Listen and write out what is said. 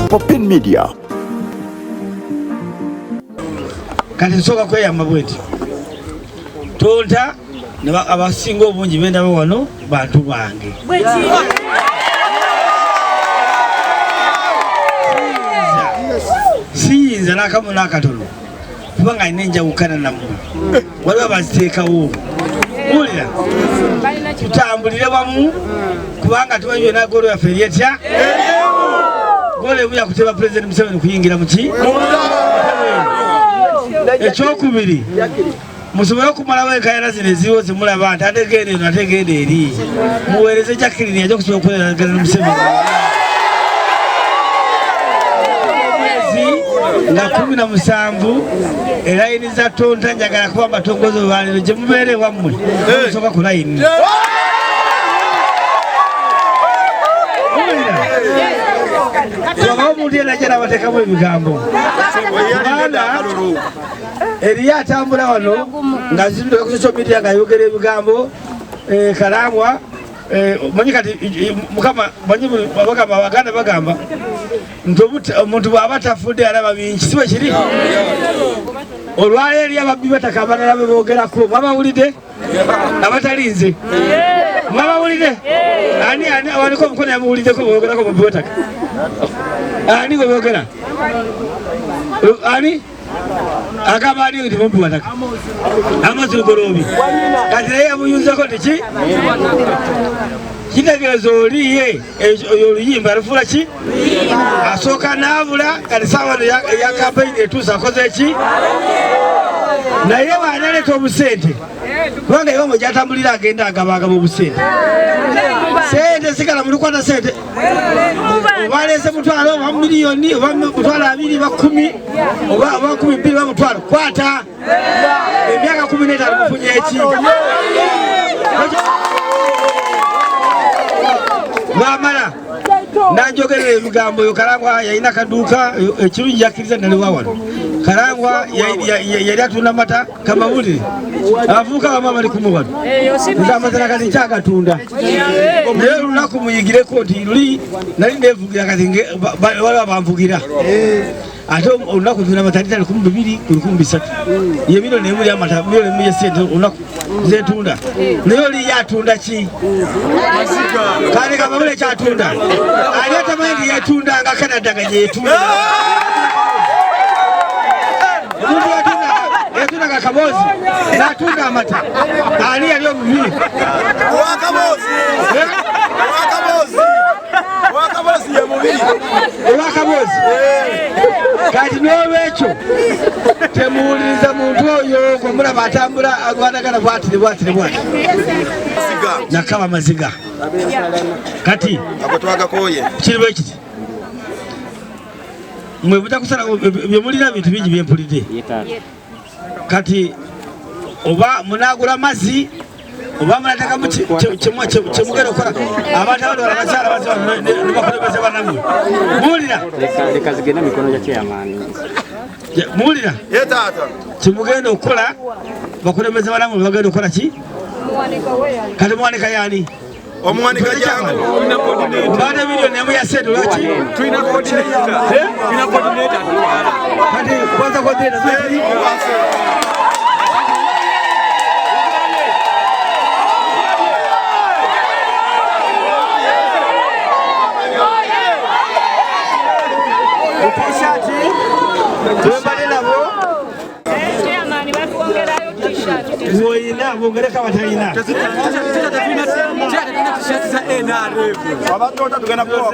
Popin Media. Kati nsoka kweyamba bweti tonta abasinga obungi bendaba wano bantu bange siyinza n'akamu n'akatono kubanga alina enjawukana nammwe waliwo baziteekawo wulira tutambulire wamu kubanga tumanyi byonna golo yaffe eryetya golo ebuya kuteba Pulezidenti Museveni kuyingira muki ekyokubiri musobole okumalawo enkaayana zino eziriwo zemulaba nti ate genda eno ate genda eri muweereze Jacqueline yajja okusobola okukolagana Museveni nga 17 elayini za tonta njagala kuba abatongozi baliro gye mubeere wammwe musoka ku layini tubawo omuntu yenna jena bateekamu ebigambo kubanga eriyo atambula wano nga zimbireka ku social media ng'ayogera ebigambo Kalangwa manyi kati mukama manyi Abaganda bagamba nti omuntu bw'aba tafudde alaba bingi si bwe kiri olwaleero eri ababbi bataka abalala be boogerako mwabawulidde abatalinze mwabawulidde ani awaliko omukono yamuwuliddeko boogerako mubbi bataka ani gwe boogera ani agamba ani nti mubbi bataka Amazulu Goloobi kati naye yamuyunzeko nti kitegeeza oliye oyo oluyimba alufuula ki asooka n'abula kati saawa eya kampeyini etuusa akoze ki naye bw'analeeta obusente kubanga eyo omwe gy'atambulira agenda agabagaba obusente sente sigala mulukwata sente oba aleese mutwalo oba miliyoni oba mutwalo 2 ba 10 oba 12 ba mutwalo kwata emyaka 15 mufunye eki bamala nanjogerera ebigambo oyo Kalangwa yalina kaduuka ekirungi yakkiriza naliwa wano Kalangwa yali atunda mata kamawulire abavubuka bamu abali kumu wano nga amatala kati nkyagatunda naye olunaku muyigireko nti luli nali nevugira kati waliwo banvugira ate olunaku ntunda mata litali 200 300 yebino nemuli amata bino nemuli sente olunaku zetunda naye oli yatunda ki kale kamawulire kyatunda ani atamanyi nti yetunda nga Canada nga gyeyetunda omuntu yatundaga akabozi n'atunda amata ani yali omubiri owakabozi kati n'olwekyo temuwuliriza muntu oyo gwemulaba atambula agwanagana bwatire bwatire bwati nakaba maziga kati kiriwo ekiti mwe buta kusala byemulina bintu bingi byempulidde kati oba munagula mazzi oba munatekamu kyemugenda okukola abantu abali balabakyala bakulembeze banamwe muwulira leka zigenda mikono gya chairman muwulira kyemugenda okukola bakulembeze banamwe bagenda okukola ki kati muwanika yani omuwanika jangu baada milioni emu ya sente lwaki tulina coordinator kati kwanza coordinator woyina bongereka batalina abantu tugenda kuwa